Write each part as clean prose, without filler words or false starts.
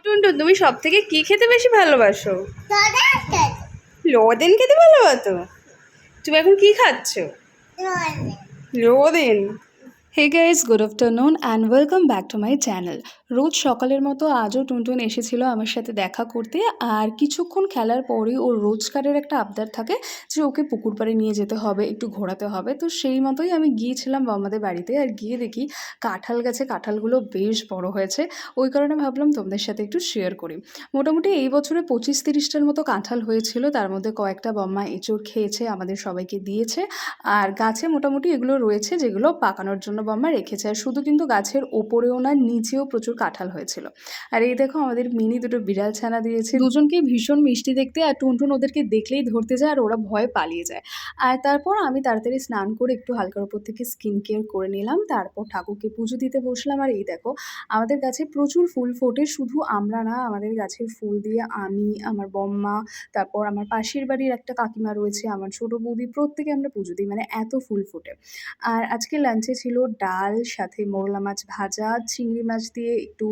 টুনটুন, তুমি সব থেকে কি খেতে বেশি ভালোবাসো? লজেন্স। লদেন খেতে ভালোবাসো? তুমি এখন কি খাচ্ছ? লদেন। Hey guys, good afternoon and welcome back to my channel. রোজ সকালের মতো আজও টুনটুন এসেছিল আমার সাথে দেখা করতে। আর কিছুক্ষণ খেলার পরেই ওর রোজকারের একটা আবদার থাকে যে ওকে পুকুর পাড়ে নিয়ে যেতে হবে, একটু ঘোরাতে হবে। তো সেই মতোই আমি গিয়েছিলাম আমাদের বাড়িতে, আর গিয়ে দেখি কাঁঠাল গাছে কাঁঠালগুলো বেশ বড় হয়েছে। ওই কারণে ভাবলাম তোমাদের সাথে একটু শেয়ার করি। মোটামুটি এই বছরে 25-30টার মতো কাঁঠাল হয়েছিল, তার মধ্যে কয়েকটা বম্মা এঁচোড় খেয়েছে, আমাদের সবাইকে দিয়েছে। আর গাছে মোটামুটি এগুলো রয়েছে যেগুলো পাকানোর জন্য বম্মা রেখেছে। আর শুধু কিন্তু গাছের ওপরেও না, নিচেও প্রচুর কাঁঠাল হয়েছিল। আর এই দেখো আমাদের মিনি দুটো বিড়াল ছানা দিয়েছে, দুজনকেই ভীষণ মিষ্টি দেখতে। আর টুনটুন ওদেরকে দেখলেই ধরতে যায় আর ওরা ভয়ে পালিয়ে যায়। আর তারপর আমি তাড়াতাড়ি স্নান করে একটু হালকার উপর থেকে স্কিন কেয়ার করে নিলাম, তারপর ঠাকুরকে পুজো দিতে বসলাম। আর এই দেখো আমাদের গাছে প্রচুর ফুল ফোটে, শুধু আমরা না, আমাদের গাছের ফুল দিয়ে আমি, আমার বম্মা, তারপর আমার পাশের বাড়ির একটা কাকিমা রয়েছে, আমার ছোট বৌদি, প্রত্যেকে আমরা পুজো দিই, মানে এত ফুল ফোটে। আর আজকে লাঞ্চে ছিল ডাল, সাথে মোরলা মাছ ভাজা, চিংড়ি মাছ দিয়ে একটু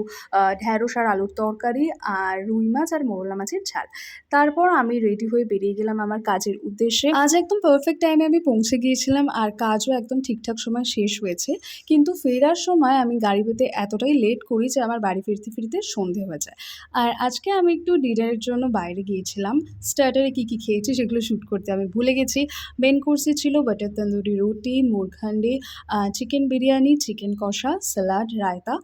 ঢ্যাঁড়স আর আলুর তরকারি, আর রুই মাছ আর মোরলা মাছের ঝাল। তারপর আমি রেডি হয়ে বেরিয়ে গেলাম আমার কাজের উদ্দেশ্যে। আজ একদম পারফেক্ট টাইমে আমি পৌঁছে গিয়েছিলাম, আর কাজও একদম ঠিকঠাক সময় শেষ হয়েছে। কিন্তু ফেরার সময় আমি গাড়ি পেতে এতটাই লেট করি যে আমার বাড়ি ফিরতে ফিরতে সন্ধে হয়ে যায়। আর আজকে আমি একটু ডিনারের জন্য বাইরে গিয়েছিলাম। স্টার্টারে কী কী খেয়েছি সেগুলো শ্যুট করতে আমি ভুলে গেছি। মেন কোর্সে ছিল বাটার তন্দুরি রুটি, মুরঘান্ডি, চিকেন বিরিয়ানি, চিকেন কষা, স্যালাড, রায়তা।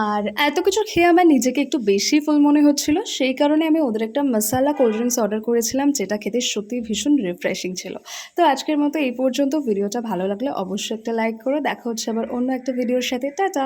আর এত কিছু খেয়ে আমার নিজেকে একটু বেশি ফুল মনে হচ্ছিল, সেই কারণে আমি ওদের একটা মশালা কোল্ড ড্রিঙ্কস অর্ডার করেছিলাম, যেটা খেতে সত্যিই ভীষণ রিফ্রেশিং ছিল। তো আজকের মতো এই পর্যন্ত। ভিডিওটা ভালো লাগলে অবশ্যই একটা লাইক করো। দেখা হচ্ছে আবার অন্য একটা ভিডিওর সাথে। টাটা।